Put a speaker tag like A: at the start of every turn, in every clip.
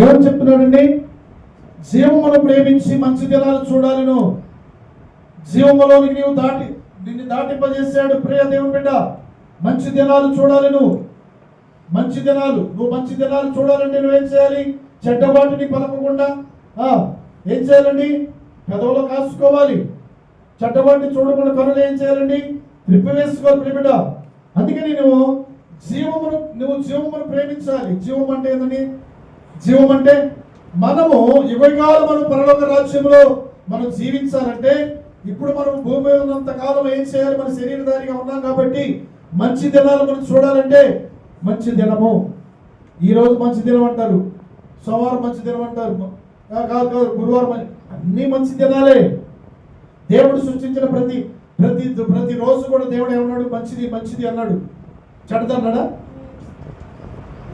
A: ఏమని చెప్తున్నాడండి? జీవమును ప్రేమించి మంచి దినాలు చూడాలను. జీవములోనికి నిన్ను దాటింపజేశాడు ప్రియ దేవుని బిడ్డ. మంచి దినాలు చూడాలను. మంచి దినాలు, నువ్వు మంచి దినాలు చూడాలంటే నువ్వేం చేయాలి? చెడ్డవాటిని పలకకుండా ఏం చేయాలండి? పెదవులు కాసుకోవాలి. చెడ్డవాటిని చూడకుండా కనులు ఏం చేయాలండి? త్రిప్పివేసుకోవాలి ప్రియ బిడ్డ. అందుకని నువ్వు జీవమును ప్రేమించాలి. జీవం అంటే ఏంటండి? జీవం అంటే మనము యుగకాలం మనం పరలోక రాజ్యంలో మనం జీవించాలంటే ఇప్పుడు మనం భూమి ఉన్నంత కాలం ఏం చేయాలి? మన శరీరధారిగా ఉన్నాం కాబట్టి మంచి దినాలు మనం చూడాలంటే మంచి దినము. ఈరోజు మంచి దినం అంటారు, సోమవారం మంచి దినం అంటారు, కాదు గురువారం, అన్ని మంచి దినాలే. దేవుడు సృష్టించిన ప్రతి ప్రతి ప్రతి రోజు కూడా దేవుడు ఏమన్నాడు? మంచిది మంచిది అన్నాడు. చెడ్డది అన్నాడా?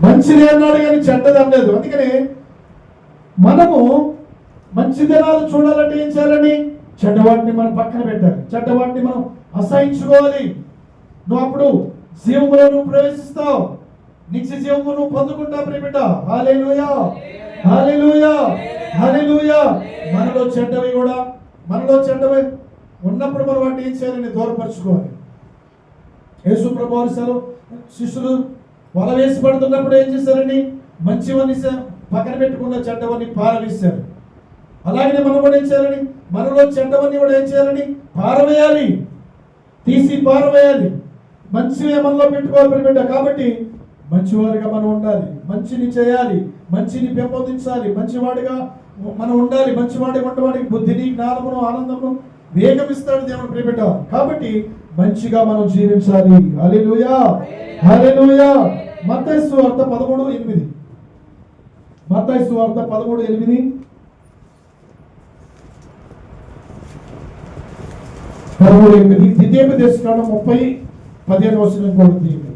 A: మంచిది అన్నాడు కానీ చెడ్డది అనలేదు. అందుకని మనము మంచి దినాలు చూడాలంటే ఏం చేయాలని? చెడ్డవాటిని మనం పక్కన పెట్టాలి. చెడ్డవాటిని మనం అసహించుకోవాలి. నువ్వు అప్పుడు జీవములో నువ్వు ప్రవేశిస్తావు. నిత్య జీవము నువ్వు పొందుకుంటావు ప్రియ బిడ్డ. హల్లెలూయా, హల్లెలూయా, హల్లెలూయా. మనలో చెడ్డవి ఉన్నప్పుడు మనం వాటిని ఏం చేయాలని? దూరపరచుకోవాలి. యేసు ప్రభువు శిష్యులు వల వేసి పడుతున్నప్పుడు ఏం చేశారండి? మంచివన్నీ పక్కన పెట్టుకున్న చెడ్డవన్నీ పారవేశారు. అలాగే మనం కూడా ఏం చేయాలని? మనలో చెడ్డవన్నీ కూడా ఏం చేయాలని? పారవేయాలి, తీసి పారవేయాలి. మంచివే మనలో పెట్టుకోవాలి బిడ్డ. కాబట్టి మంచివారిగా మనం ఉండాలి, మంచిని చేయాలి, మంచిని పెంపొందించాలి, మంచివాడిగా మనం ఉండాలి. మంచివాడిగా ఉండవాడికి బుద్ధిని, జ్ఞానమును, ఆనందమును వేగమిస్తాడు దేవుడు ప్రియ బిడ్డ. కాబట్టి మంచిగా మనం జీవించాలి. హల్లెలూయా, హల్లెలూయా. మత్తయి సువార్త 13:8. మత్తయి సువార్త 13:8. 13:8. ద్వితీయోపదేశకాండం 30:15 కూడా తీయండి.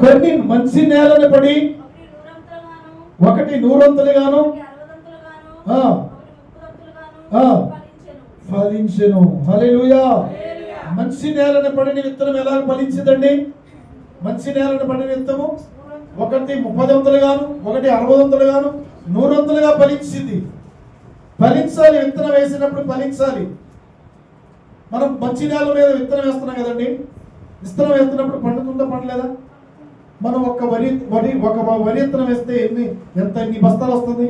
A: కొన్ని మంచి నేలను పడి ఒకటి నూరంతులుగాను ఫలించెను. హల్లెలూయా. మంచి నేలను పడిన విత్తనం ఎలా ఫలించిందండి? మంచి నేలను పడిన విత్తము ఒకటి 30 వంతులుగాను, ఒకటి 60 వంతులుగాను, 100 వంతులుగా ఫలించింది. ఫలించాలి. విత్తనం వేసినప్పుడు ఫలించాలి. మనం మంచి నేల మీద విత్తనం వేస్తున్నాం కదండి. విత్తనం వేస్తున్నప్పుడు పండుతుందా, పండలేదా? మనం ఒక వరి విత్తనం వేస్తే ఎన్ని బస్తాలు వస్తుంది?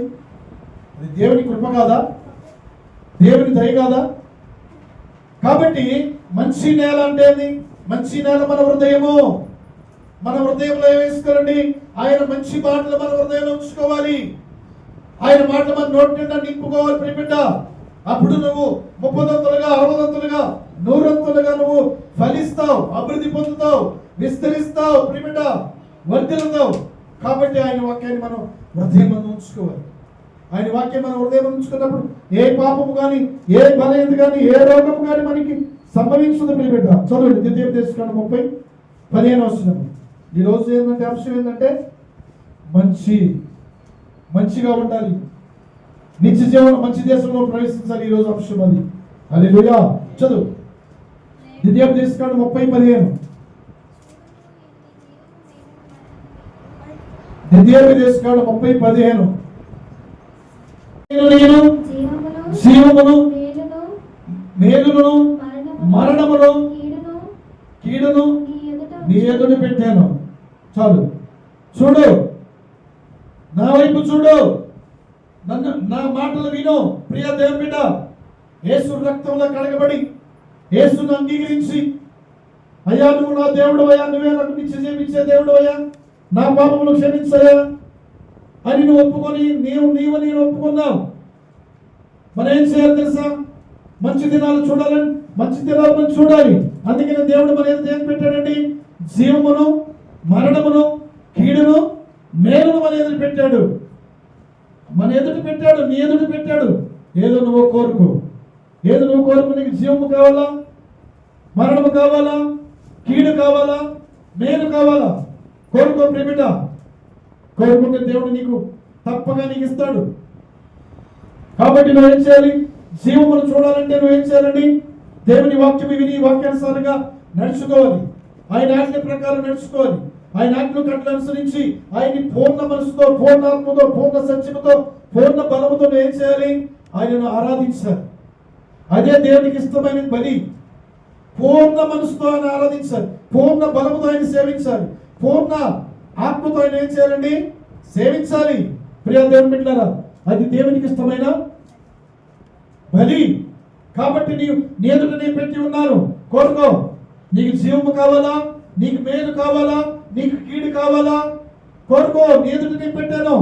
A: అది దేవుని కృప కాదా? దేవుని దయ కాదా? కాబట్టి మంచి నేల అంటే మంచి నేల మన హృదయము. మన హృదయంలో వేసుకోవాలండి. ఆయన మంచి మాటలు మన హృదయంలో ఉంచుకోవాలి. ఆయన మాటలు మన నోటి నిండా నింపుకోవాలి ప్రియ బిడ్డ. అప్పుడు నువ్వు 30 వంతులుగా, 60 వంతులుగా, 100 వంతులుగా నువ్వు ఫలిస్తావు, అభివృద్ధి పొందుతావు, విస్తరిస్తావు ప్రియ బిడ్డ, వర్ధిల్లుతావు. కాబట్టి ఆయన వాక్యాన్ని మనం హృదయం ఉంచుకోవాలి. ఆయన వాక్యం మన హృదయం ఉంచుకున్నప్పుడు ఏ పాపము కానీ, ఏ బలహీనత కానీ, ఏ రోగము కానీ మనకి సంభవించదు ప్రియ బిడ్డ. చదవండి ద్వితీయోపదేశకాండం 30:15. ఈరోజు ఏంటంటే అంశం ఏంటంటే మంచిగా ఉండాలి, నిత్య జీవనం, మంచి దేశంలో ప్రవేశించాలి. ఈరోజు అంశం అది. హల్లెలూయా. చదువు ద్వితీయోపదేశకాండం 30:15. ద్వితీయోపదేశకాండం 30:15. జీవమును, మేలును, మరణమును, కీడును నీ ఎదుట పెట్టాను. చాలు. చూడు, నా వైపు చూడు, నా మాటలు విను ప్రియ దేవుని బిడ్డ. యేసు రక్తంలో కడగబడి యేసును అంగీకరించి, అయ్యా నువ్వు నా దేవుడు అయ్యా, నువ్వే నాకు నిత్య జీవించే దేవుడు అయ్యా, నా పాపములు క్షమించయ్యా అని నువ్వు ఒప్పుకొని నేను ఒప్పుకున్నావు. మనం ఏం చేయాలి తెలుసా? మంచి దినాలు చూడాలని, మంచి దినాలు మనం చూడాలి. అందుకని దేవుడు మన ఎదుట ఏం పెట్టాడండి? జీవమును, మరణమును, కీడును, మేలును మన ఎదుట పెట్టాడు. నీ ఎదుట పెట్టాడు. ఏదో నువ్వు కోరుకో. నీకు జీవము కావాలా, మరణము కావాలా, కీడు కావాలా, మేలు కావాలా? కోరుకో ప్రియ బిడ్డ. కోరుకుంటే దేవుడు నీకు తప్పగా నీకు ఇస్తాడు. కాబట్టి నువ్వేం చేయాలి? జీవమును చూడాలంటే నువ్వేం చేయాలండి? దేవుని వాక్యం విని వాక్యానుసారంగా నడుచుకోవాలి. ఆయన ఆజ్ఞ ప్రకారం నడుచుకోవాలి. ఆయన ఆజ్ఞలు కట్టలు అనుసరించి ఆయన్ని పూర్ణ మనసుతో, పూర్ణాత్మతో, పూర్ణ సత్యముతో, పూర్ణ బలముతో ఏం చేయాలి? ఆయనను ఆరాధించాలి. అదే దేవునికి ఇష్టమైన బలి. పూర్ణ మనసుతో ఆయన ఆరాధించాలి, పూర్ణ బలముతో ఆయన సేవించాలి, పూర్ణ ఆత్మతో ఆయన ఏం చేయాలండి? సేవించాలి. ప్రియ దేవుని బిడ్డలారా, అది దేవునికి ఇష్టమైన బలి. కాబట్టి నీ ఎదుట నేను పెట్టి ఉన్నాను, కోరుకో. నీకు జీవము కావాలా? నీకు మేలు కావాలా? నీకు కీడు కావాలా? కోరుకో. నీ ఎదుట నేను పెట్టాను.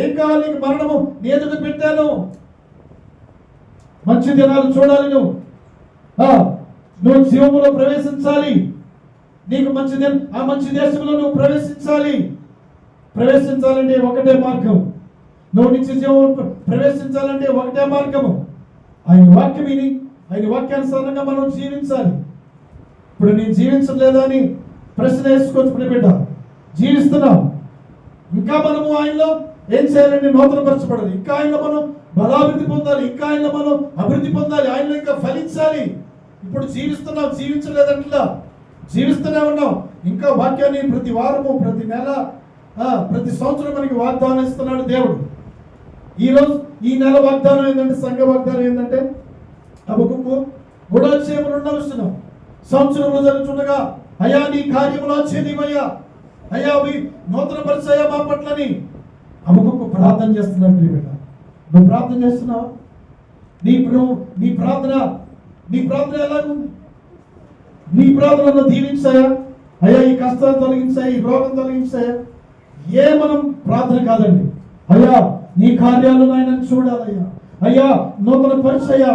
A: ఏం కావాలి? నీకు మరణము నీ ఎదుట పెట్టాను. మంచి దినాలు చూడాలి. నువ్వు జీవములో ప్రవేశించాలి. నీకు మంచి ఆ మంచి దేశంలో నువ్వు ప్రవేశించాలి. ప్రవేశించాలంటే ఒకటే మార్గం. నువ్వు నిత్య జీవం ప్రవేశించాలంటే ఒకటే మార్గము. ఆయన వాక్యం విని, ఆయన వాక్యానుసారంగా మనం జీవించాలి. ఇప్పుడు నేను జీవించలేదా అని ప్రశ్న వేసుకొని ప్రియబిడ్డ, జీవిస్తున్నాం. ఇంకా మనము ఆయనలో ఏం చేయాలండి? నూతనపరచబడాలి. ఇంకా ఆయనలో మనం బలాభివృద్ధి పొందాలి. ఇంకా ఆయనలో మనం అభివృద్ధి పొందాలి. ఆయనలో ఇంకా ఫలించాలి. ఇప్పుడు జీవిస్తున్నాం, జీవించలేదంటలా, జీవిస్తూనే ఉన్నాం. ఇంకా వాక్యాన్ని ప్రతి వారము, ప్రతి నెల, ప్రతి సంవత్సరం మనకి వాగ్దానం ఇస్తున్నాడు దేవుడు. ఈరోజు ఈ నెల వాగ్దానం ఏంటంటే, సంఘ వాగ్దానం ఏంటంటే, హబక్కూకు గుడాక్షేమం 2వ వచనం, సంవత్సరంలో జరుగుతుండగా అయ్యా నీ కార్యములు ఆశ్చర్యమయ్యా, అయ్యా అవి నూతన పరిచయ మా పట్లని హబక్కూకు ప్రార్థన చేస్తున్నాడు. ప్రియబిడ్డ, నువ్వు ప్రార్థన చేస్తున్నావా? నీ ప్రార్థన ఎలాగుంది? నీ ప్రార్థనలో దీవించాయా? అయ్యా ఈ కష్టాలు తొలగించాయి, ఈ రోగం తొలగించాయా? ఏ మనం ప్రార్థన కాదండి. అయ్యా నీ కార్యాలు ఆయన చూడాలయ్యా. అయ్యా నూతన పరిచయ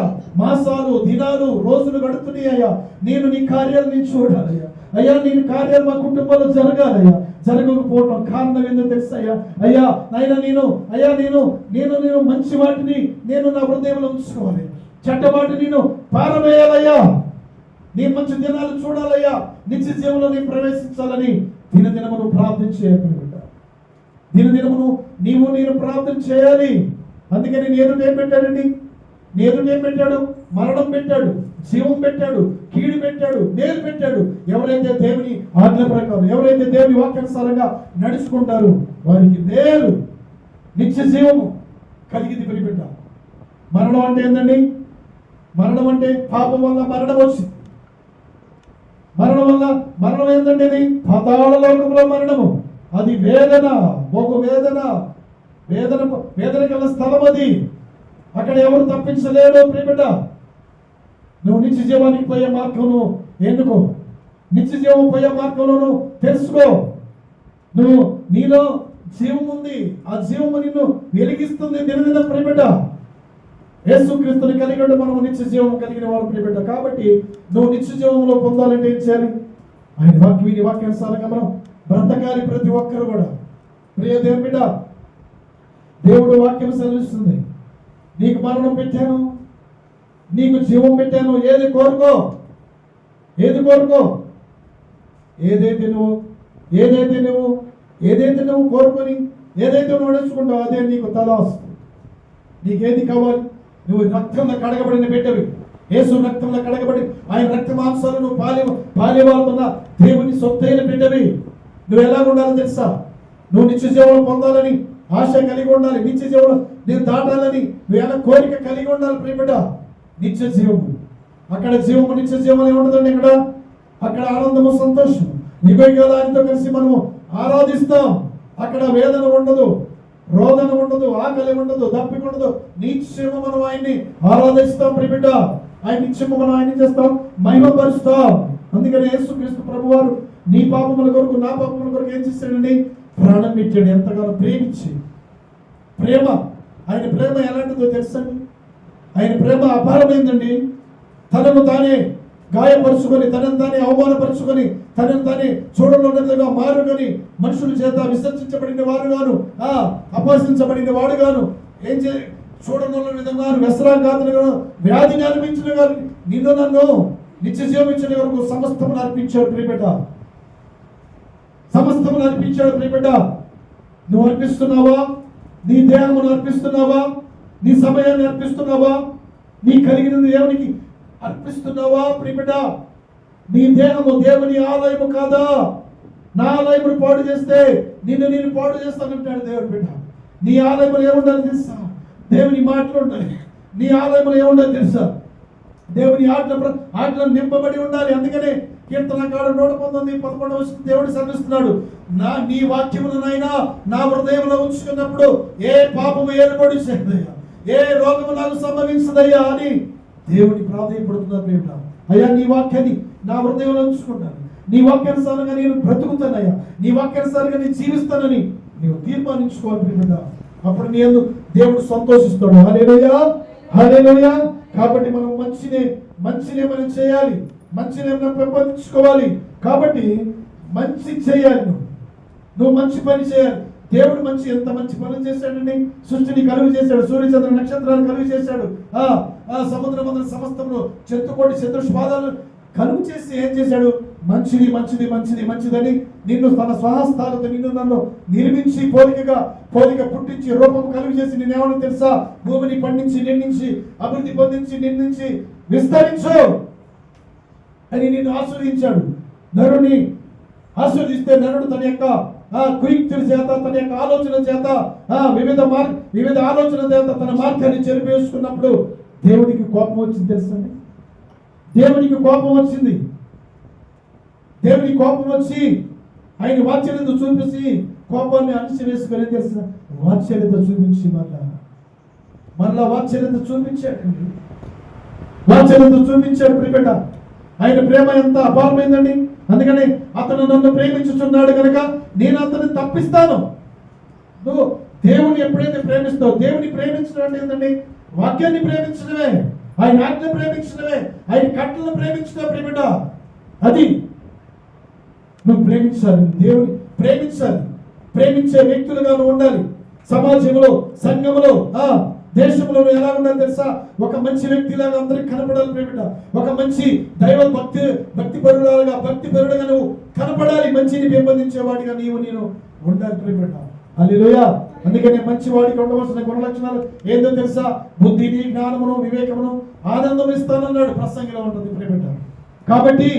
A: మాసాలు, దినాలు, రోజులు గడుతున్నాయి. అయ్యా నేను నీ కార్యాలు నేను చూడాలయ్యా. అయ్యా నేను కార్యాలు మా కుటుంబంలో జరగాలయ్యా. జరగకపోవటం కారణం ఏందో తెలుసయ్యా. అయ్యా నాయన నేను మంచి వాటిని నేను నా హృదయంలో ఉంచుకోవాలి, చెడ్డవాటిని నేను పారవేయాలయ్యా. నీ మంచి దినాలు చూడాలయ్యా. నిత్య జీవంలో నేను ప్రవేశించాలని దినదినమును ప్రార్థన చేయాలి. దినదినమును నేను ప్రార్థన చేయాలి. అందుకని నీ ఎదుట ఏం పెట్టాడండి? నీ ఎదుట ఏం పెట్టాడు? మరణం పెట్టాడు, జీవం పెట్టాడు, కీడు పెట్టాడు, మేలు పెట్టాడు. ఎవరైతే దేవుని ఆజ్ఞ ప్రకారం, ఎవరైతే దేవుని వాక్యానుసారంగా నడుచుకుంటారు వారికి మేలు, నిత్య జీవము కలిగింది. ప్రియబిడ్డ, మరణం అంటే ఏంటండి? మరణం అంటే పాపం వల్ల మరణం వచ్చింది. మరణం ఏంటంటే ఇది పాతాళ లోకంలో మరణము. అది వేదన, బహు వేదన కల స్థలం అది. అక్కడ ఎవరు తప్పించలేడు. ప్రియబిడ్డ, నువ్వు నిత్య జీవానికి పోయే మార్గంను ఎన్నుకో. నిత్య జీవం పోయే మనకు తెలుసుకో. నువ్వు నీలో జీవం ఉంది, ఆ జీవము నిన్ను వెలిగిస్తుంది దినదిన ప్రియబిడ్డ. యేసుక్రీస్తుని కలిగి ఉండి మనం నిత్య జీవం కలిగిన వారు ప్రియబిడ్డ. కాబట్టి నువ్వు నిత్య జీవంలో పొందాలంటే ఏం చేయాలి? ఆయన వాక్యానుసారంగా మనం బ్రతకాలి ప్రతి ఒక్కరు కూడా. ప్రియ దేవుని బిడ్డ, దేవుడు వాక్యం సెలవిస్తుంది, నీకు మరణం పెట్టాను, నీకు జీవం పెట్టాను. ఏది కోరుకో, ఏదైతే నువ్వు కోరుకొని ఏదైతే నువ్వు నడుచుకుంటావు అదే నీకు తలాస్తుంది. నీకేది కావాలి? నువ్వు రక్తంలో కడగబడిన బిడ్డవి, యేసు రక్తంలో కడగబడి ఆయన రక్త మాంసాలు నువ్వు పాలేవాళ్ళున్న దేవుని సొత్తైన బిడ్డవి. నువ్వు ఎలా ఉండాలో తెలుసా? నువ్వు నిత్య జీవం పొందాలని ఆశ కలిగి ఉండాలి, నిత్య జీవం నేను దాటాలని నువ్వు ఎలా కోరిక కలిగి ఉండాలి ప్రియబిడ్డ. నిత్య జీవము, అక్కడ జీవము నిత్య జీవం ఏముంటుందండి? అక్కడ ఆనందము, సంతోషం, ఆయనతో కలిసి మనము ఆరాధిస్తాం. అక్కడ వేదన ఉండదు, రోదన ఉండదు, ఆకలి ఉండదు, దప్పిక ఉండదు. నిత్యము మనం ఆయన్ని ఆరాధిస్తాం ప్రియబిడ్డ. ఆయన నిత్యము మనం ఆయన్ని చేస్తాం, మహిమపరుస్తాం. అందుకని యేసుక్రీస్తు ప్రభువారు నీ పాపముల కొరకు నా పాపముల కొరకు ఏం చేశాడండి? ప్రాణం పెట్టాడు. ఎంతగానో ప్రేమించి. ప్రేమ, ఆయన ప్రేమ ఎలాంటిదో తెలుసండి? ఆయన ప్రేమ అపారమైందండి. తనను తానే గాయపరుచుకొని, తనను తానే అవమానపరుచుకొని, తనను తానే చూడనున్నదిగా మారుకొని, మనుషుల చేత విసర్జించబడిన వారుగాను, అపహసించబడిన వాడుగాను, ఏం చూడనున్న విధంగా వ్యసనాఘాతులుగాను, వ్యాధిని అనిపించిన గారు, నిన్ను నన్ను నిత్య జీవించిన వరకు సమస్తమును అర్పించాడు ప్రియబిడ్డ. సమస్తమును అర్పించాడు ప్రియబిడ్డ. నువ్వు అర్పిస్తున్నావా? నీ దేహమును అర్పిస్తున్నావా? నీ సమయాన్ని అర్పిస్తున్నావా? నీ కలిగిన దేవునికి అర్పిస్తున్నావా ప్రియబిడ్డ? నీ దేహము దేవుని ఆలయము కాదా? నా ఆలయమును పాడు చేస్తే నేను పాడు చేస్తానంటాడు దేవుడు. బిడ్డ, నీ ఆలయంలో ఏముండాలి తెలుసా? దేవుని మాటలు ఉండాలి. నీ ఆలయంలో ఏముండాలి తెలుసా? దేవుని ఆటలను నింపబడి ఉండాలి. అందుకనే కీర్తనకారుడు 119:11 దేవుడు సెలవిస్తున్నాడు, నీ వాక్యములనైనా నా హృదయంలో ఉంచుకున్నప్పుడు ఏ పాపము ఏర్పడి చేయదయ్యా, ఏ రోగము నాకు సంభవించదయ్యా అని దేవుని ప్రాధాన్యపడుతున్నారు. ప్రేమ, అయ్యా నీ వాక్యాన్ని నా హృదయంలో ఉంచుకుంటాను, నీ వాక్యానుసారంగా నేను బ్రతుకుతానయ్యా, నీ వాక్యానుసారంగా నేను జీవిస్తానని నీవు తీర్మానించుకోవాలి. ప్రేమ, అప్పుడు నీ యందు దేవుడు సంతోషిస్తాడు. హల్లెలూయా, హల్లెలూయా. కాబట్టి మనం మంచినే మనం చేయాలి, మంచిని మనం పెంపొందించుకోవాలి. కాబట్టి మంచి చేయాలి, నువ్వు మంచి పని చేయాలి. దేవుడు ఎంత మంచి పనులు చేశాడండి. సృష్టిని కలుగు చేశాడు, సూర్యచంద్ర నక్షత్రాలు కలుగు చేశాడు, సముద్రమందుల సమస్తమును చెత్తుకోటి చతుష్పాదాలు కలుగు చేసి ఏం చేశాడు? మంచిది మంచిది మంచిది మంచిదని నిన్ను తన స్వహస్తాలతో నిన్ను నన్ను నిర్మించి పోలిక పుట్టించి రూపం కలుగు చేసి నేనేమన్నా తెలుసా? భూమిని పండించి నిండించి అభివృద్ధి పొందించి నిందించి విస్తరించు అని నిన్ను ఆశీర్వదించాడు. నరుని ఆశీర్వదిస్తే నరుడు తన యొక్క కుయుక్తుల చేత, తన యొక్క ఆలోచన చేత, వివిధ ఆలోచన చేత తన మార్గాన్ని చెరిపేసుకున్నప్పుడు దేవుడికి కోపం వచ్చింది తెలుసండి. దేవునికి కోపం వచ్చింది. దేవుని కోపం వచ్చి ఆయన వాత్సల్యత చూపించి కోపాన్ని అణిచివేసుకొని తెలిసిన వాత్సల్యత చూపించి మరలా వాత్సల్యత చూపించాడండి. వాత్సల్యత చూపించాడు. ప్రియబిడ్డ, ఆయన ప్రేమ ఎంత అపారమైందండి. అందుకని అతను నన్ను ప్రేమించుచున్నాడు కనుక నేను అతన్ని తప్పిస్తాను. నువ్వు దేవుని ఎప్పుడైతే ప్రేమిస్తావు, దేవుని ప్రేమించడం అంటే ఏంటండి? వాక్యాన్ని ప్రేమించడమే, ఆయన ఆజ్ఞను ప్రేమించడమే, ఆయన కట్టలను ప్రేమించడం. ప్రియబిడ్డ, అది నువ్వు ప్రేమించాలి, దేవుని ప్రేమించాలి. ప్రేమించే వ్యక్తులుగా నువ్వు ఉండాలి. సమాజంలో, సంఘంలో, దేశంలో ఎలా ఉండాలి తెలుసా? ఒక మంచి వ్యక్తిలాగా అందరికి కనపడాలి. ప్రియబిడ్డ, ఒక మంచి దైవ భక్తి పరుడుగా నువ్వు కనపడాలి. మంచిని పెంపొందించేవాడిగా నేను ఉండాలి. ప్రియబిడ్డ, హల్లెలూయా. అందుకనే మంచి వాడికి ఉండవలసిన గుణ లక్షణాలు ఏందో తెలుసా? బుద్ధిని, జ్ఞానమును, వివేకమును, ఆనందం ఇస్తానన్నాడు ప్రసంగిలో ఉంటుంది. ప్రియబిడ్డ, కాబట్టి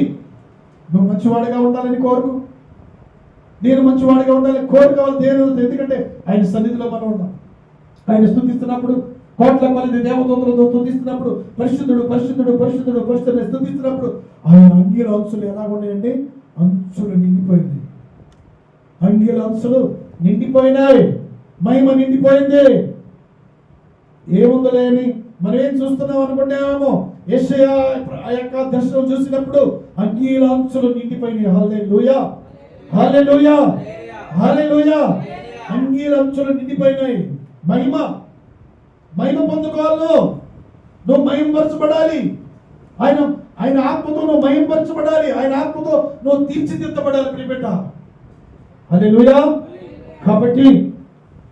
A: నువ్వు మంచివాడిగా ఉండాలని కోరుకు, నేను మంచివాడిగా ఉండాలని కోరుకోవాలి. దేవుడు, ఎందుకంటే ఆయన సన్నిధిలో మనం ఉన్నాం. ఆయన స్తుతిస్తున్నప్పుడు, కోట్ల కొలది దేవదూతలతో స్తుతిస్తున్నప్పుడు, పరిశుద్ధుడు పరిశుద్ధుడు పరిశుద్ధుడు పరిశుద్ధుడు స్తుతిస్తున్నప్పుడు ఆయన అంగీల అంచులు ఎలా ఉన్నాయండి? అంచులు నిండిపోయింది. అంగీల అంచులు నిండిపోయినాయి, మహిమ నిండిపోయింది. ఏముందలే అని మనం ఏం చూస్తున్నాం అనుకుంటామేమో. యెషయా ఆ యొక్క దర్శనం చూసినప్పుడు అంగీల అంచులు నిండిపోయినాయి. హల్లెలూయా, హల్లెలూయా, హల్లెలూయా. అంగీల అంచులు నిండిపోయినాయి. మహిమ పొందుకోవాలి. నువ్వు మహిమపరచబడాలి. ఆయన ఆత్మతో నువ్వు మహిమపరచబడాలి. ఆయన ఆత్మతో నువ్వు తీర్చిదిద్దబడాలి. ప్రియబిడ్డ, హల్లెలూయా. కాబట్టి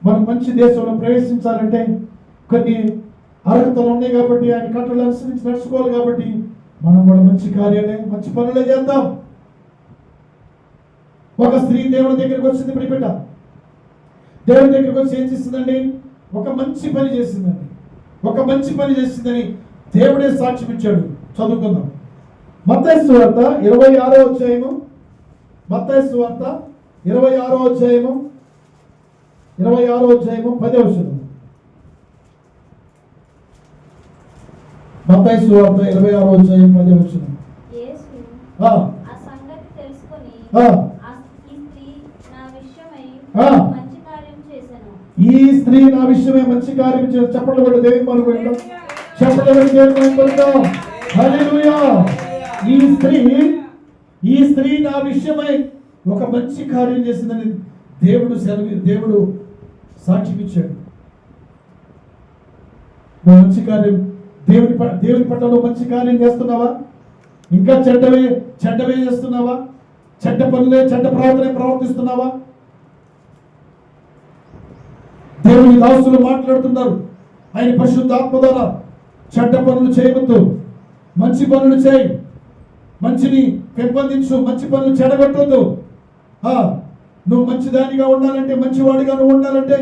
A: మనం మంచి దేశంలో ప్రవేశించాలంటే కొన్ని అర్హతలు ఉన్నాయి. కాబట్టి ఆయన కట్టలు అనుసరించి నడుచుకోవాలి. కాబట్టి మనం కూడా మంచి కార్యాలే, మంచి పనులే చేద్దాం. ఒక స్త్రీ దేవుని దగ్గరికి వచ్చింది. ప్రియబిడ్డ, దేవుని దగ్గరికి వచ్చి ఏం చేసిందండి? ఒక మంచి పని చేసిందండి. ఒక మంచి పని చేసిందని దేవుడే సాక్ష్యం ఇచ్చాడు. చదువుకుందాం. మత్తయి సువార్త 26వ అధ్యాయము. మత్తయి సువార్త 26వ అధ్యాయము 10వ వచనం. మత్తయి సువార్త 26వ అధ్యాయం 10వ వచనం. ఈ స్త్రీ నా విషయమై మంచి కార్యం చేసి చప్పట్లు కొట్టి దేవుని పాల్గొంటాం. చప్పట్లు కొట్టి దేవుని పాల్గొంటాం. హల్లెలూయా. ఈ స్త్రీ నా విషయమై ఒక మంచి కార్యం చేసిందని దేవుడు సాక్ష్యం ఇచ్చాడు. మంచి కార్యం దేవుని పట్ల మంచి కార్యం చేస్తున్నావా? ఇంకా చెడ్డవే చేస్తున్నావా? చెడ్డ ప్రవర్తనే ప్రవర్తిస్తున్నావా? దేవుని దాసులు మాట్లాడుతున్నారు. ఆయన పరిశుద్ధ ఆత్మ ద్వారా చెడ్డ పనులు చేయవద్దు, మంచి పనులు చేయి, మంచిని పెంపొందించు, మంచి పనులు చెడగొట్టవద్దు. నువ్వు మంచిదానిగా ఉండాలంటే, మంచివాడిగా నువ్వు ఉండాలంటే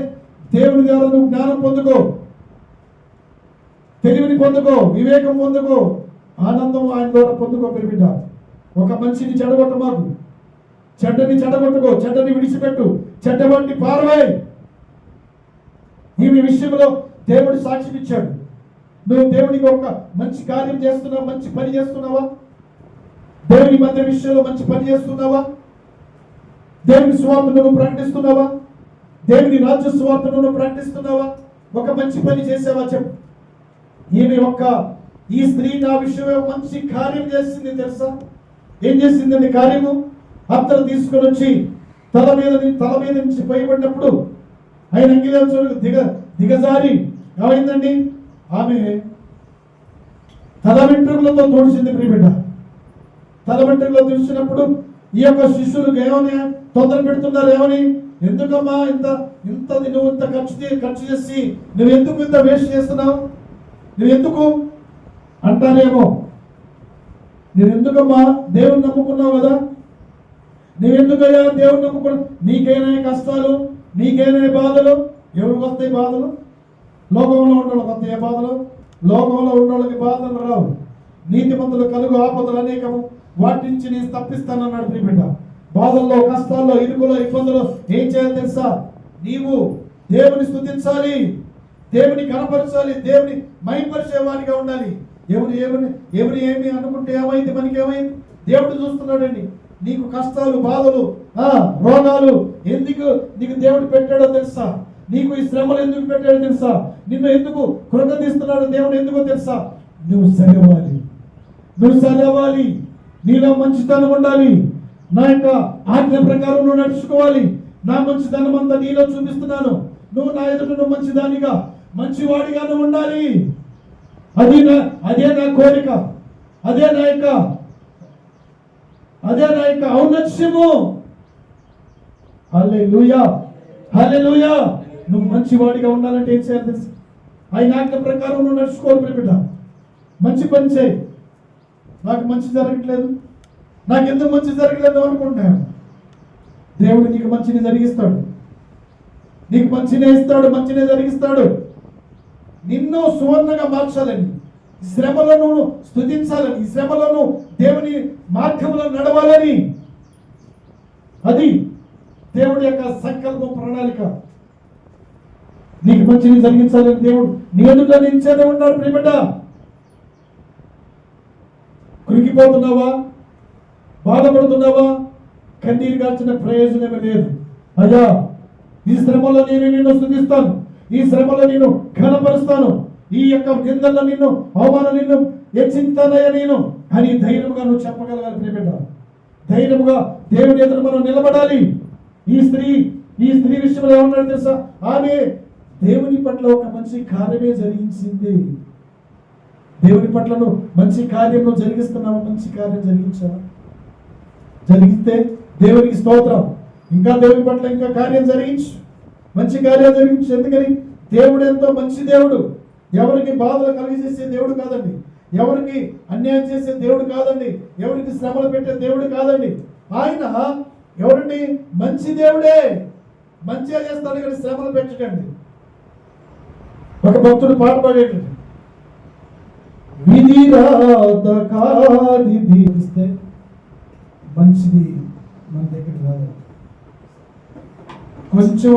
A: దేవుని ద్వారా నువ్వు జ్ఞానం పొందుకో, తెలివిని పొందుకో, వివేకం పొందుకో, ఆనందం ఆయన ద్వారా పొందుకో. బిడ్డ, ఒక మంచిని చెడగొట్ట మాకు. చెడ్డని చెడగొట్టుకో, చెడ్డని విడిచిపెట్టు, చెడ్డ వంటి పారవేయ్. ఈమె విషయంలో దేవుడు సాక్ష్యం ఇచ్చాడు. నువ్వు దేవునికి ఒక మంచి కార్యం చేస్తున్నావా? మంచి పని చేస్తున్నావా? దేవుని మధ్య విషయంలో మంచి పని చేస్తున్నావా? దేవుని సువార్తను నువ్వు ప్రకటిస్తున్నావా? దేవుని రాజ్య సువార్తను నువ్వు ప్రకటిస్తున్నావా? ఒక మంచి పని చేసావా చెప్పు. ఈ స్త్రీ నా విషయమే మంచి కార్యం చేసింది తెలుసా? ఏం చేసిందండి కార్యము? అత్తరు తీసుకొని వచ్చి తల మీద నుంచి పైబడినప్పుడు ఆయన అంగిలేసుకు దిగజారి ఏమైందండి? ఆమె తల వెంట్రుకలతో తోడిసింది ప్రియబిడ్డ. తల వెంట్రుకలో తుడిచినప్పుడు ఈ యొక్క శిష్యులకు ఏమని తొందర పెడుతున్నారు? ఏమని? ఎందుకమ్మా ఇంత నువ్వు ఇంత ఖర్చు చేసి నువ్వు ఎందుకు ఇంత వేస్ట్ చేస్తున్నావు? నువ్వు ఎందుకు అంటారేమో. నువ్వెందుకమ్మా దేవుని నమ్ముకున్నావు కదా, నువ్వెందుకయ్యా దేవుని నమ్ముకున్నావు? నీకైనా కష్టాలు, నీకైనా బాధలు. ఎవరికి వస్తాయి బాధలు? లోకంలో ఉన్న వస్తాయి బాధలు. లోకంలో ఉన్న వాళ్ళకి బాధలు రావు. నీతిమంతులు కలుగు ఆపదలు అనేకము, వాటి నుంచి నేను తప్పిస్తానన్నాడు ప్రియబిడ్డ. బాధల్లో, కష్టాల్లో, ఇరుకులో, ఇబ్బందులు ఏం చేయాలి తెలుసా? నీవు దేవుని స్తుతించాలి, దేవుని కనపరచాలి, దేవుని మైపరిచే వారిగా ఉండాలి. ఎవరు ఏమి అనుకుంటే ఏమైంది? మనకి ఏమైంది? దేవుడు చూస్తున్నాడండి. నీకు కష్టాలు, బాధలు, రోగాలు ఎందుకు నీకు దేవుడు పెట్టాడో తెలుసా? నీకు ఈ శ్రమలు ఎందుకు పెట్టాడో తెలుసా? నిన్ను ఎందుకు కృంగతీస్తున్నాడో దేవుడు ఎందుకో తెలుసా? నువ్వు సరవాలి, నీలో మంచితనం ఉండాలి. నా యొక్క ఆజ్ఞ ప్రకారం నువ్వు నడుచుకోవాలి. నా మంచితనం అంతా నీలో చూపిస్తున్నాను. నువ్వు నా ఎదుట నువ్వు మంచిదానిగా, మంచివాడిగా నువ్వు ఉండాలి. అదే నా కోరిక, అదే నా యొక్క ఔన్నత్యము. హల్లెలూయా, హల్లెలూయా. నువ్వు మంచివాడిగా ఉండాలంటే ఏం చేయాలి తెలుసు? ఆయన ఆజ్ఞ ప్రకారం నువ్వు నడుచుకోవాలి బిడ్డ. మంచి పని చేయి. నాకు మంచి జరగట్లేదు, నాకు ఎందుకు మంచి జరగలేదు అనుకుంటున్నాను. దేవుడు నీకు మంచిని జరిగిస్తాడు, నీకు మంచినే ఇస్తాడు, మంచినే జరిగిస్తాడు. నిన్ను సువర్ణగా మార్చాలని, శ్రమలను స్తుతించాలని, ఈ శ్రమలను దేవుని మార్గంలో నడవాలని, అది దేవుడి యొక్క సంకల్పం, ప్రణాళిక. నీకు మంచిని జరిగించాలని దేవుడు నీ ఎదుట నిలిచేనే ఉన్నాడు ప్రియబిడ్డ. కురికిపోతున్నావా? బాధపడుతున్నావా? కన్నీరు కాల్చిన ప్రయోజనమే లేదు. అయ్యా, ఈ శ్రమలో నేను నిన్ను స్తుతిస్తాను, ఈ శ్రమలో నేను ఘనపరుస్తాను, ఈ యొక్క నిందల్లో నిన్ను, అవమానం నిన్ను హెచ్చించానయ్యా నేను అని ధైర్యంగా నువ్వు చెప్పగలగాలి ప్రియబిడ్డ. ధైర్యంగా దేవుని ఎదురు మనం నిలబడాలి. ఈ స్త్రీ విషయంలో ఏమన్నాడు తెలుసా? ఆమె దేవుని పట్ల ఒక మంచి కార్యమే జరిగించింది. దేవుని పట్ల నువ్వు మంచి కార్యం జరిగిస్తున్నావు. మంచి కార్యం జరిగించావా? జరిగితే దేవునికి స్తోత్రం. ఇంకా దేవుని పట్ల ఇంకా కార్యం జరిగించు, మంచి కార్యం జరిగించు. ఎందుకని? దేవుడు ఎంతో మంచి దేవుడు. ఎవరికి బాధలు కలిగజేసే దేవుడు కాదండి, ఎవరికి అన్యాయం చేసే దేవుడు కాదండి, ఎవరికి శ్రమలు పెట్టే దేవుడు కాదండి. ఆయన ఎవరండి? మంచి దేవుడే. మంచిగా చేస్తాడు కానీ శ్రమలు పెట్టకండి. ఒక భక్తుడు పాట పాడేటండి, విధి రాత కాదిది ఇస్తే మంచిది మన దగ్గర రాదు. కొంచెం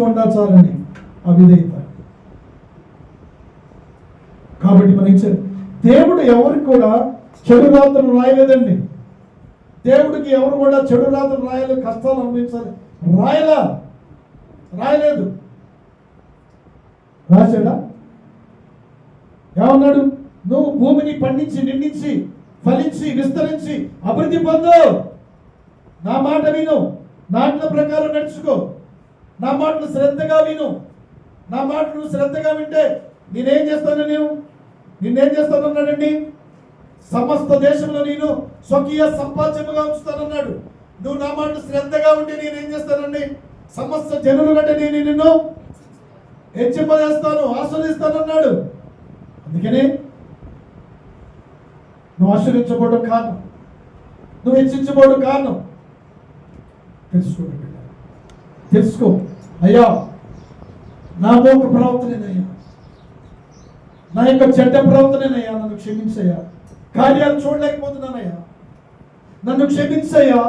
A: ఉన్నా చాలండి అవిధేయత. కాబట్టి మనం ఇచ్చారు. దేవుడు ఎవరికి కూడా చెడు రాత్రులు రాయలేదండి. దేవుడికి ఎవరు కూడా చెడు రాత్రులు రాయలేదు, కష్టాలు అనుభవించాలి రాయలేదు. రాశాడా? ఏమన్నాడు? నువ్వు భూమిని పండించి, నిండించి, ఫలించి, విస్తరించి అభివృద్ధి పొందు. నా మాట విను, నాట్ల ప్రకారం నడుచుకో, నా మాటలు శ్రద్ధగా విను. నా మాటలు శ్రద్ధగా వింటే నిన్నేం చేస్తానన్నాడండి? సమస్త దేశంలో నేను స్వకీయ సంపాద్యముగా ఉంచుతానన్నాడు. నువ్వు నా మాటలు శ్రద్ధగా ఉంటే నేనేం చేస్తానండి? సమస్త జనులు కంటే నేను నిన్ను హెచ్చింపజేస్తాను, ఆస్వాదిస్తానన్నాడు. అందుకనే నువ్వు ఆశ్రయించబోవడం కారణం, నువ్వు హెచ్చించబోవడం కారణం తెలుసుకో. అయ్యా, నా మోక ప్రవర్తనేనయ్యా, నా యొక్క చెడ్డ ప్రవర్తనేనయ్యా, నన్ను క్షమించయ్యా. కార్యాలు చూడలేకపోతున్నానయ్యా, నన్ను క్షమించయ్యా,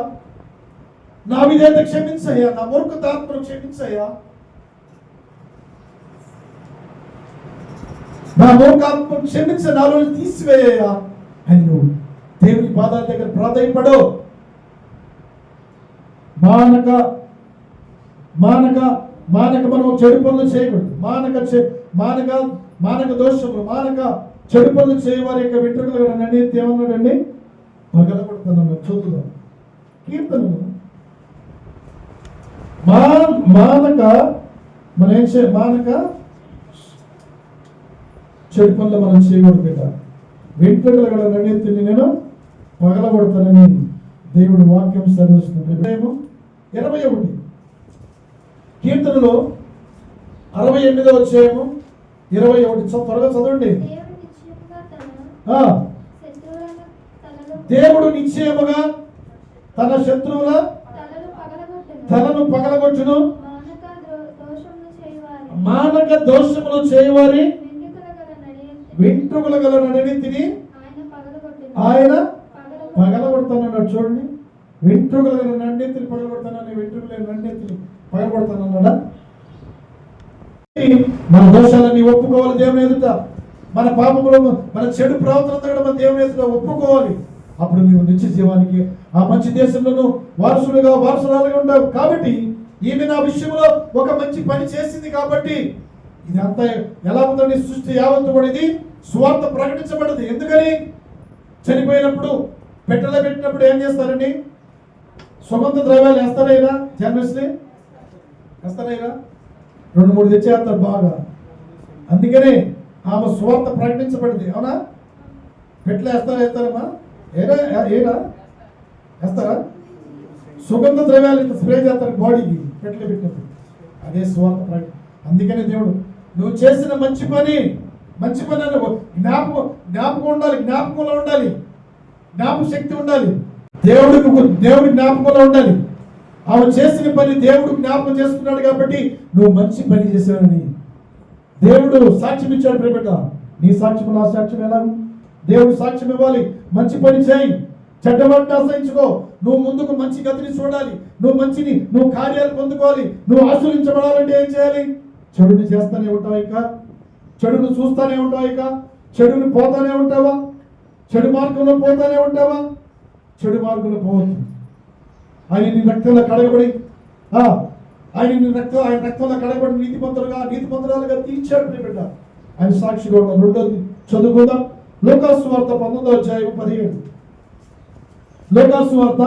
A: నా విధేయత క్షమించయ్యా, నా మూర్ఖతాత్మను క్షమించయ్యా, నా మూర్ఖాత్మను క్షమించ, నాలో తీసివేయ్యా అని నువ్వు దేవుని పాదాల దగ్గర ప్రాధాన్యపడు. మానక మానక మానక మనం చెడు పనులు చేయకూడదు. మానక దోషములు, మానక చెడు పనులు చేయవారి యొక్క వెంట్రుకలు నన్ను ఏమన్నాడండి? పగలగొడుతున్నాను. చదువుదాం కీర్తనలు. మానక మనం ఏం చేయ, మానక చెడు పనులు మనం చేయకూడదు బిడ్డ. వెంట్రుకలు కూడా నన్నెత్తిని నేను పగలగొడతానని దేవుడు వాక్యం సరిస్తుంది. 21 కీర్తనలో 68వ అధ్యాయము 21 త్వరగా చదవండి. దేవుడు నిశ్చయముగా తన శత్రువుల తలను పగలగొట్టును, మానక దోషములు చేయవారి వెంట్రుకల గల నడితిని ఆయన పగలగొడతానన్నాడు. చూడండి, వెంట్రుకల గల నడితిని పగలగొడతానని, వెంట్రుకల నడితిని పగలగొడతానన్నాడా? మన దోషాలన్నీ ఒప్పుకోవాలి దేవుని ఎదుట. మన పాపములను, మన చెడు ప్రవర్తన కూడా మన దేవుని ఎదుట ఒప్పుకోవాలి. అప్పుడు నీవు నిత్య జీవానికి ఆ మంచి దేశంలోనూ వారసురాలుగా ఉంటావు. కాబట్టి ఈమె నా విషయంలో ఒక మంచి పని చేసింది. కాబట్టి ఇది అంతా ఎలా ఉందండి? సృష్టి యావత్తు కూడా ఇది సువార్త ప్రకటించబడింది. ఎందుకని? చనిపోయినప్పుడు పెట్టెలో పెట్టినప్పుడు ఏం చేస్తారండి? సుగంధ ద్రవ్యాలు వేస్తారైనా? జనరస్లీ వేస్తారైనా? 2-3 తెచ్చేస్తారు బాగా. అందుకనే ఆమె సువార్త ప్రకటించబడింది. అవునా? పెట్టెలు వేస్తారమ్మా? ఏరా వేస్తారా? సుగంధ ద్రవ్యాలు స్ప్రే చేస్తారు బాడీకి పెట్టెలు పెట్టినప్పుడు. అదే సువార్త ప్రకటన. అందుకనే దేవుడు నువ్వు చేసిన మంచి పని జ్ఞాపకం ఉండాలి, జ్ఞాపకంలో ఉండాలి, జ్ఞాపక శక్తి ఉండాలి, దేవుడి జ్ఞాపకంలో ఉండాలి. ఆమె చేసిన పని దేవుడు జ్ఞాపకం చేసుకున్నాడు. కాబట్టి నువ్వు మంచి పని చేసావని దేవుడు సాక్ష్యం ఇచ్చాడు. ప్రియబిడ్డ, నీ సాక్ష్యం నా సాక్ష్యం ఎలా? దేవుడు సాక్ష్యం ఇవ్వాలి. మంచి పని చేయి, చెడ్డవాడిని ఆశ్రయించుకో. నువ్వు ముందుకు మంచి గతిని చూడాలి, నువ్వు కార్యాలు పొందుకోవాలి. నువ్వు ఆశీర్వించబడాలంటే ఏం చేయాలి? చెడుని చేస్తానే ఉంటావు, ఇక చెడును చూస్తానే ఉంటావు, ఇక చెడుని పోతానే ఉంటావా? చెడు మార్గంలో పోతానే ఉంటావా? చెడు మార్గంలో పోవద్దు. ఆయన నీ రక్తంలో కడగబడి ఆయన రక్తంలో కడగబడి నీతిమంతురాలుగా తీర్చాడు. బిడ్డ, ఆయన సాక్షిగా ఉన్నాడు. రెండోది చదువుకుందాం. లూకాసు వార్త 19వ అధ్యాయం 17. లూకాసు వార్త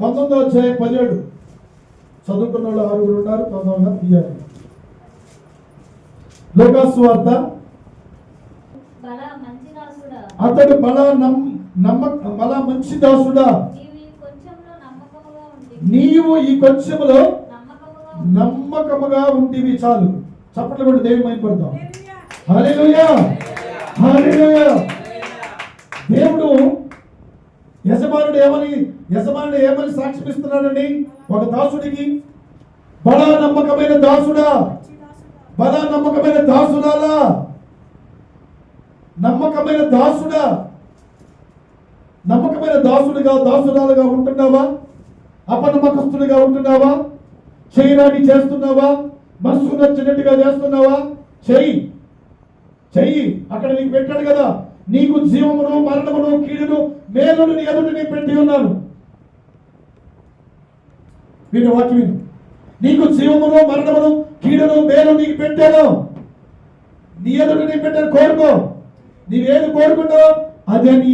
A: 19వ అధ్యాయం 17. చదువుకున్న వాళ్ళు 6 ఉన్నారు. తొందరగా తీయాలి. లూకాసు వార్త. అతడు బలా మంచి దాసుడా, నీవు ఈ కొంచెంలో నమ్మకముగా ఉంటివి. చాలు. చప్పట్లు కూడా దేవుని మైపడతాం. హల్లెలూయా, హల్లెలూయా. దేవుడు యజమానుడు ఏమని సాక్ష్యం ఇస్తున్నాడండి? ఒక దాసుడికి, బలా నమ్మకమైన దాసుడా, బలా నమ్మకమైన దాసుడాలా, నమ్మకమైన దాసుడా, నమ్మకమైన దాసురాలుగా ఉంటున్నావా? అపనమ్మకస్తుడిగా ఉంటున్నావా? చేయరాని చేస్తున్నావా? మనసుకు నచ్చినట్టుగా చేస్తున్నావా? చెయ్యి. అక్కడ నీకు పెట్టాడు కదా, నీకు జీవమును మరణమును కీడును మేలును నీ ఎదుట నేను పెట్టి ఉన్నాను. విను వాక్యం విను. నీకు జీవమును మరణమును కీడును మేలు నీకు పెట్టాను. నీ ఎదుట నేను పెట్టాను. కోరుకో. నీవేది కోరుకుంటావో అదే నీ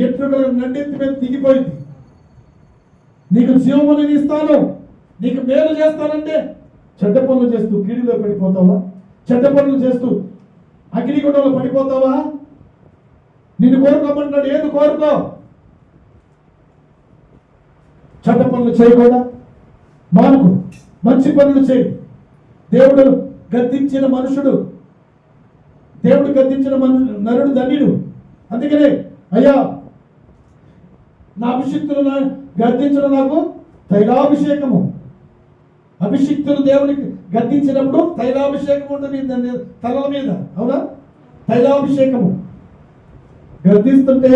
A: ఎట్లుగల నన్నెత్తి మీద దిగిపోయింది. నీకు జీవమును ఇస్తాను, నీకు మేలు చేస్తానంటే చెడ్డ పనులు చేస్తూ కీడులో పడిపోతావా? చెడ్డ పనులు చేస్తూ అగ్నిగుండంలో పడిపోతావా? నిన్ను కోరుకోమంటున్నాడు. ఏది కోరుకో. చెడ్డ పనులు చేయకూడదా? మానుకు, మంచి పనులు చేయి. దేవుడు గద్దించిన నరుడు ధన్యుడు. అందుకనే అయ్యా నా అభిషిక్తులు గద్దించడం నాకు తైలాభిషేకము. అభిషిక్తులు దేవునికి గద్దించినప్పుడు తైలాభిషేకం ఉంటుంది తలల మీద. అవునా? తైలాభిషేకము. గద్దిస్తుంటే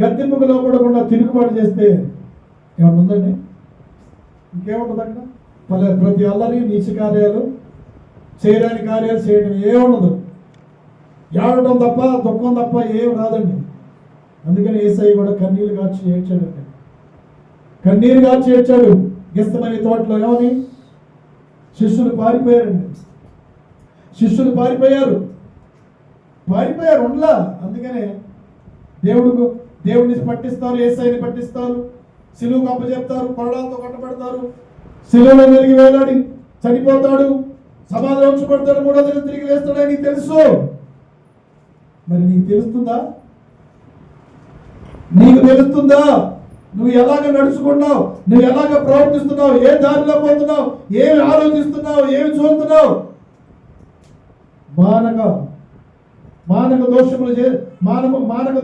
A: గద్దింపుకు లోపడకుండా తిరుగుబాటు చేస్తే ఏమన్నా ఉందండి? ఇంకేముంటుంది అక్కడ? ప్రతి అల్లరి నీచ కార్యాలు, చేయరాని కార్యాలు చేయడం ఏముండదు. ఏడటం తప్ప దుఃఖం తప్ప ఏం రాదండి. అందుకని యేసయ్య కూడా కన్నీరు గార్చి ఏడ్చాడండి. కన్నీరు గార్చి ఏడ్చాడు. గెస్తమని తోటలో ఏమని? శిష్యులు పారిపోయారండి. శిష్యులు పారిపోయారు ఉండలా. అందుకనే దేవుడిని పట్టిస్తారు, యేసయ్యని పట్టిస్తారు, సిలువకు అప్పచెప్తారు, కొరడాలతో కట్టబడతారు, సిలువలో వెలిగి వేలాడి చనిపోతాడు, సమాధిలో ఉంచబడతాడు, 3వ దినం తిరిగి లేస్తాడని నీకు తెలుసు. మరి నీకు తెలుస్తుందా? నీకు తెలుస్తుందా? నువ్వు ఎలాగ నడుచుకున్నావు, నువ్వు ఎలాగ ప్రవర్తిస్తున్నావు, ఏ దారిలో పోతున్నావు, ఏమి ఆలోచిస్తున్నావు, ఏమి చూస్తున్నావు? మానక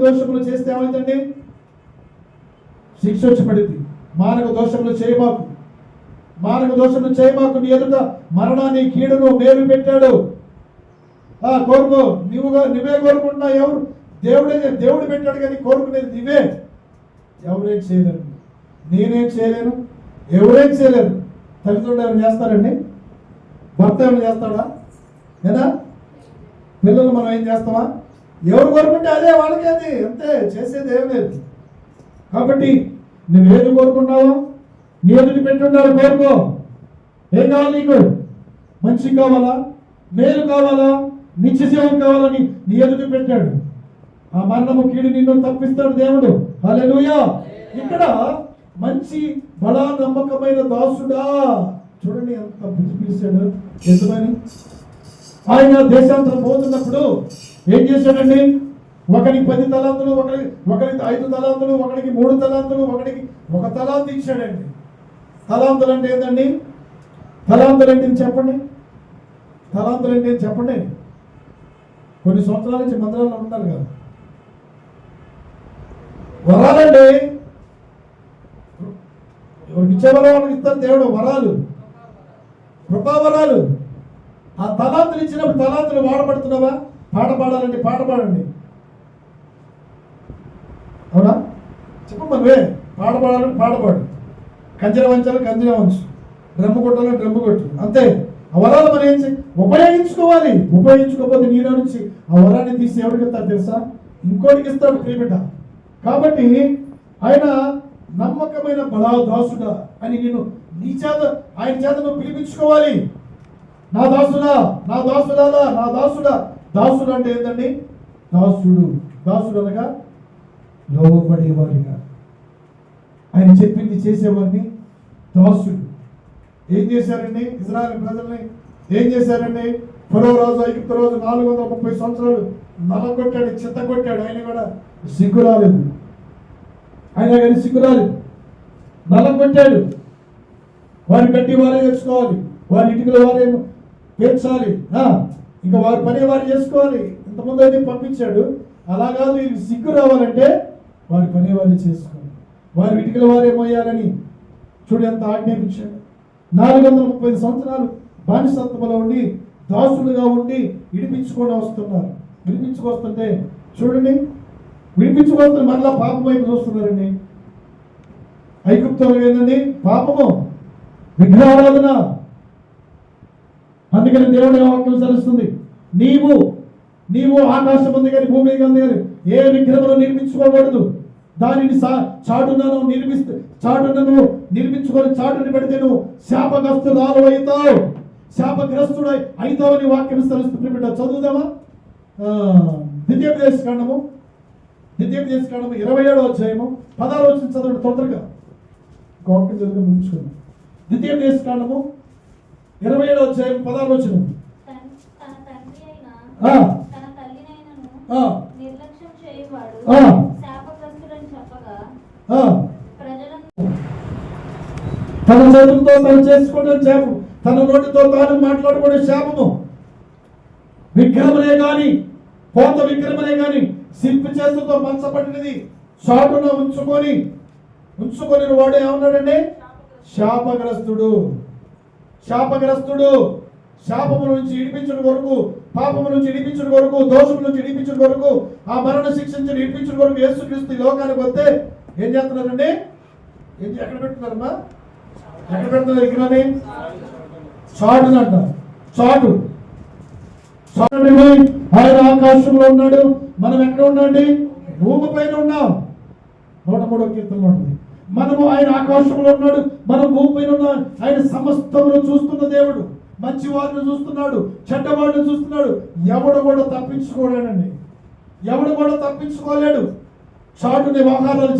A: దోషములు చేస్తే ఏమైందండి? శిక్ష వచ్చి పడింది. మానక దోషములు చేయమాకు. నీ ఎదుట మరణాన్ని, కీడును, మేలు పెట్టాడు. కోరుకో. నువ్వే కోరుకుంటున్నా. ఎవరు? దేవుడు పెట్టాడు, కానీ కోరుకునేది నువ్వే. ఎవరేం చేయలేరు. నేనేం చేయలేను, ఎవరేం చేయలేరు. తల్లిదండ్రులు ఏమైనా చేస్తారండి? భర్త ఏమైనా చేస్తాడా? ఏనా? పిల్లలు మనం ఏం చేస్తామా? ఎవరు కోరుకుంటే అదే వాళ్ళకి, అది అంతే. చేసేది ఏం లేదు. కాబట్టి నువ్వేది కోరుకున్నావో నీ ఎదుటి పెట్టున్నారు. కోరుకో. ఏం కావాలి నీకు? మంచి కావాలా, మేలు కావాలా, నిత్య జీవం కావాలని నీ ఎదుటి పెట్టాడు. ఆ మరణము కీడు నిన్ను తప్పిస్తాడు దేవుడు. హల్లెలూయా. ఇక్కడ మంచి బలా నమ్మకమైన దాసుడా. చూడండి ఎంత బుద్ధి పిలిచాడు. ఎందుకని? ఆయన దేశాంతరం పోతున్నప్పుడు ఏం చేశాడండి? ఒకరికి 10 తలాంతులు, ఒకరికి 5 తలాంతులు, ఒకరికి 3 తలాంతులు, ఒకరికి 1 తలాంతు ఇచ్చాడండి. తలాంతులు అంటే ఏంటండి? తలాంతులు అంటే చెప్పండి. తలాంతులు అంటే చెప్పండి. కొన్ని సంవత్సరాల నుంచి మందిరాల్లో ఉన్నారు కదా. వరాలండి. ఎవరికి ఇచ్చే వరాలు ఇస్తారు దేవుడు. వరాలు, కృపావరాలు. ఆ తలాంతులు ఇచ్చినప్పుడు తలాంతులు వాడబడుతున్నావా? పాట పాడాలంటే పాట పాడండి. అవునా? చెప్పమ్మా. నువ్వే పాట పాడాలని పాడపాడు. కంజర వంచాలి, కంజర వంచు. డ్రమ్ము కొట్టాలని డ్రమ్ము కొట్టు. అంతే. ఆ వరాలు మనం ఏం ఉపయోగించుకోవాలి. ఉపయోగించుకోకపోతే నీలో నుంచి ఆ వరాన్ని తీసి ఎవరికి ఇస్తారు తెలుసా? ఇంకోటికి ఇస్తాడు ప్రియబిడ్డ. కాబట్టి ఆయన నమ్మకమైన బలాదాసుడా అని నేను ఆయన చేత నువ్వు పిలిపించుకోవాలి. నా దాసుడా, నా దాసుడాలా, నా దాసుడా. దాసుడు అంటే ఏంటండి? దాసుడు అనగా లోబడేవారిగా, ఆయన చెప్పింది చేసేవారిని దాసుడు. ఏం చేశారండి? ఇజ్రాయెల్ ప్రజల్ని ఏం చేశారండి? ఫరో రాజు, ఐగుప్తు రాజు 430 సంవత్సరాలు నలగొట్టాడు, చిత్తగొట్టాడు. ఆయన కూడా సిగ్గు రాలేదు. నలగొట్టాడు. వారి గడ్డి వారే తెచ్చుకోవాలి, వారి ఇటుకలు వారే పేర్చాలి, ఇంకా వారి పని వారు చేసుకోవాలి. ఇంతకుముందు అయితే పంపించాడు. అలా కాదు, ఇది సిగ్గు రావాలంటే వారి పని వారే చేసుకోవాలి, వారి ఇటుకలు వారే మోయాలని చూడు ఎంత ఆజ్ఞాపించాడు. 430 సంవత్సరాలు బానిసత్వంలో ఉండి దాసులుగా ఉండి విడిపించుకొస్తుంటే చూడండి, విడిపించుకొస్తున్న మరలా పాపం వైపు చూస్తున్నారండి. ఐగుప్తులో ఏంటండి? పాపము, విగ్రహారాధన. అందుకని దేవుడి వాక్యం సరిస్తుంది. నీవు ఆకాశం ఉంది కానీ భూమి ఉంది కానీ ఏ విగ్రహమును నిర్మించుకోకూడదు. దానిని చాటును నిర్మించుకొని చాటుని పెడితే నువ్వు శాపగ్రస్తురాలు అవుతావు, శాపగ్రస్తుడు అవుతావని వాక్యం సరిస్తుంది. చదువుదామా? ద్వితీయోపదేశ కాండము 27వ అధ్యాయము 16వ వచనం చదవండి తొందరగా. వాక్యం చదువుగా ముగించుకుందాం. ద్వితీయోపదేశ కాండము 27వ అధ్యాయం 16వ వచనం. తన చేతులతో తను చేసుకోవడం శాపం, తన నోటితో తాను మాట్లాడుకోవడం శాపము. విగ్రహములే గాని, పోత విగ్రహములే గాని శిల్పి చేతులతో మంచబడినది చాటున ఉంచుకొని వాడు ఏమన్నాడండి? శాపగ్రస్తుడు. శాపము నుంచి ఇడిపించడం కొరకు, పాపము నుంచి ఇడిపించడం కొరకు, దోషము నుంచి ఇడిపించడం కొరకు, ఆ మరణ శిక్ష నుంచి ఇడిపించడం కొరకు యేసుక్రీస్తు లోకానికి వస్తే ఏం చేస్తున్నారండి? ఏంటి ఎక్కడ పెడుతున్నారమ్మా? ఎక్కడ పెడుతున్నారు విగ్రహాన్ని? చాటుని అంట. చాటు ఆయన ఆకాశంలో ఉన్నాడు, మనం ఎక్కడ ఉన్నాండి? భూమి పైన ఉన్నాం. 103వ కీర్తనలో ఉంటుంది. మనము ఆయన ఆకాశంలో ఉన్నాడు, మనం భూమి పైన ఉన్నాం. ఆయన సమస్తమును చూస్తున్న దేవుడు. మంచి వారిని చూస్తున్నాడు, చెడ్డవాడిని చూస్తున్నాడు. ఎవడు కూడా తప్పించుకోలేడండి, ఎవడు కూడా తప్పించుకోలేడు. చాటుని వ్యవహారాలు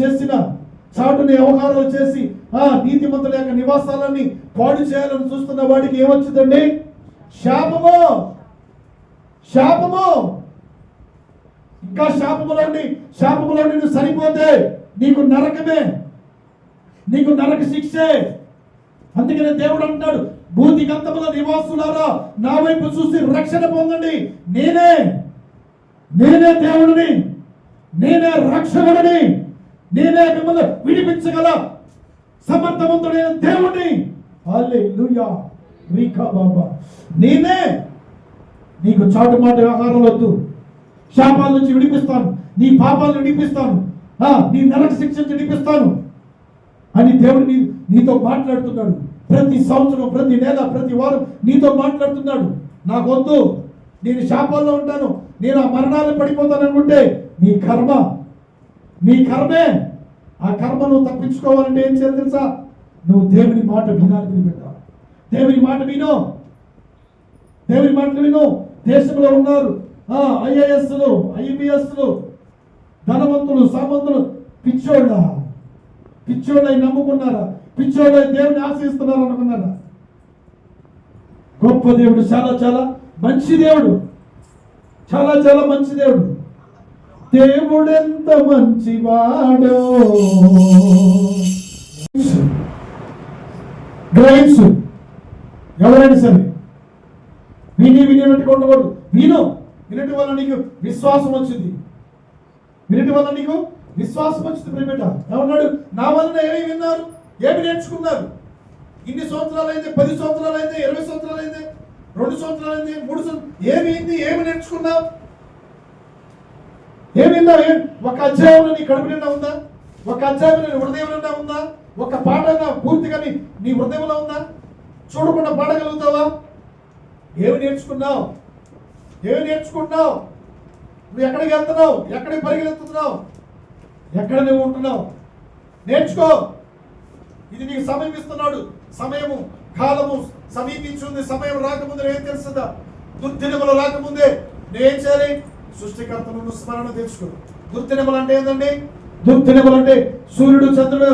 A: చేసి నీతిమంతుల యొక్క నివాసాలన్నీ పాడు చేయాలని చూస్తున్న వాడికి ఏమొచ్చిందండి? శాపము. ఇంకా శాపములో నువ్వు సరిపోతే నీకు నరకమే, నీకు నరక శిక్షే. అందుకనే దేవుడు అంటాడు, భూతి గంధముల నివాసులారా నా వైపు చూసి రక్షణ పొందండి. నేనే దేవుడిని, నేనే రక్షకుడిని, నేనే మిమ్మల్ని విడిపించగల సమర్థవంతుడైన దేవుడిని. హల్లెలూయా. రీకా బాబా, నేనే. నీకు చాటు మాట వ్యవహారం వద్దు. శాపాల నుంచి విడిపిస్తాను, నీ పాపాలను విడిపిస్తాను, నీ నరక శిక్ష నుంచి విడిపిస్తాను అని దేవుడు నీతో మాట్లాడుతున్నాడు. ప్రతి సంవత్సరం, ప్రతి నెల, ప్రతి వారం నీతో మాట్లాడుతున్నాడు. నాకొద్దు, నేను శాపాల్లో ఉంటాను, నేను ఆ మరణాలు పడిపోతాను అనుకుంటే నీ కర్మే. ఆ కర్మ నువ్వు తప్పించుకోవాలంటే ఏం చేయాలి తెలుసా? నువ్వు దేవుని మాట వినాలి. దేవుని మాట విను. దేశంలో ఉన్నారు ఐఏఎస్లు, ఐపీఎస్లు, ధనవంతులు, సామంతులు పిచ్చోళ్ళై నమ్ముకున్నారా? పిచ్చోళ్ళై దేవుని ఆశిస్తున్నారు అనుకున్నారా? గొప్ప దేవుడు, చాలా మంచి దేవుడు, చాలా మంచి దేవుడు. దేవుడెంత మంచివాడో గ్రహించు. ఎవరైనా సరే వినేటట్టు ఉండకూడదు. వినటి వల్ల నీకు విశ్వాసం వచ్చింది. ప్రియబిడ్డ ఏమన్నాడు? నా వలన ఏమి విన్నారు, ఏమి నేర్చుకున్నారు? ఇన్ని సంవత్సరాలైంది, 10 సంవత్సరాలైంది, 20 సంవత్సరాలైంది, 2 సంవత్సరాలైంది, 3 సంవత్సరాలు. ఏమి నేర్చుకున్నావు? ఏమిందా? ఒక అధ్యాయం నీ కడుపు నిండా ఉందా? ఒక అధ్యాయం నీ హృదయం నిండా ఉందా? ఒక పాట పూర్తిగా నీ హృదయంలో ఉందా? చూడకుండా పాడగలుగుతావా? ఏమి నేర్చుకున్నావు? నువ్వు ఎక్కడికి వెళ్తున్నావు? ఎక్కడికి పరిగెత్తుతున్నావు? ఎక్కడ నువ్వు ఉంటున్నావు? నేర్చుకో. ఇది నీకు సమయం ఇస్తున్నాడు. సమయము, కాలము సమీపించింది. సమయం రాకముందే ఏం తెలుస్తుందా? దుర్దినములు రాకముందే నువ్వేం చేయాలి? సృష్టికర్తను స్మరణ తెచ్చుకో. దుర్దినములు అంటే ఏంటండి? దుర్దినములు అంటే సూర్యుడు, చంద్రుడు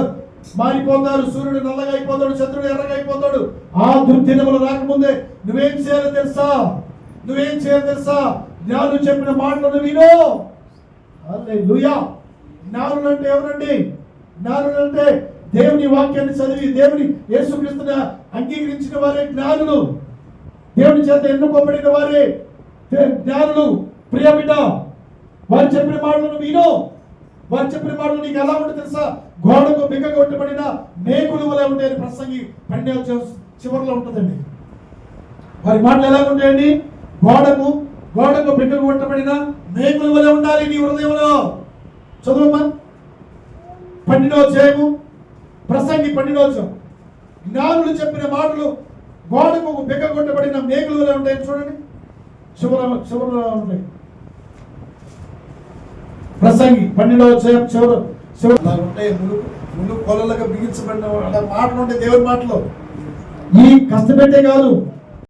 A: మారిపోతారు. సూర్యుడు నల్లగా అయిపోతాడు, చంద్రుడు ఎర్రగా అయిపోతాడు. ఆ దుర్దినములు రాకముందే నువ్వేం చేయాలో తెలుసా? జ్ఞానులు చెప్పిన మాటలను విను. హల్లెలూయా. జ్ఞానులు అంటే ఎవరండి? జ్ఞానులు అంటే దేవుని వాక్యాన్ని చదివి దేవుని యేసుక్రీస్తుని అంగీకరించిన వారే జ్ఞానులు. దేవుని చేత ఎన్నుకోబడిన వారే జ్ఞానులు. ప్రియ బిడ్డ, వారు చెప్పిన మాటలను విను. వారు చెప్పిన మాటలు నీకు ఎలా ఉంటుంది తెలుసా? గోడకు బిగ్గగొట్టబడిన మేకులు వలె ఉంటాయని ప్రసంగి 12వ చివరిలో ఉంటుందండి. వారి మాటలు ఎలా ఉంటాయండి? గోడకు బిగ్గగొట్టబడిన మేకులు వలె ఉండాలి నీ హృదయంలో. చదువమ్మా, 12వ అధ్యాయము, ప్రసంగి 12వ అధ్యాయం. జ్ఞానులు చెప్పిన మాటలు గోడకు బిగ్గగొట్టబడిన మేకులు వలె ఉంటాయని చూడండి. చివరిలో ఉంటాయి. ప్రసంగి 12వ అధ్యాయం చివరి ఉంటాయి. ముళ్ళు పొలలుగా బిగించబడిన మాటలు ఉంటాయి దేవుని మాటలు. ఈ కష్టపెట్టే కాదు,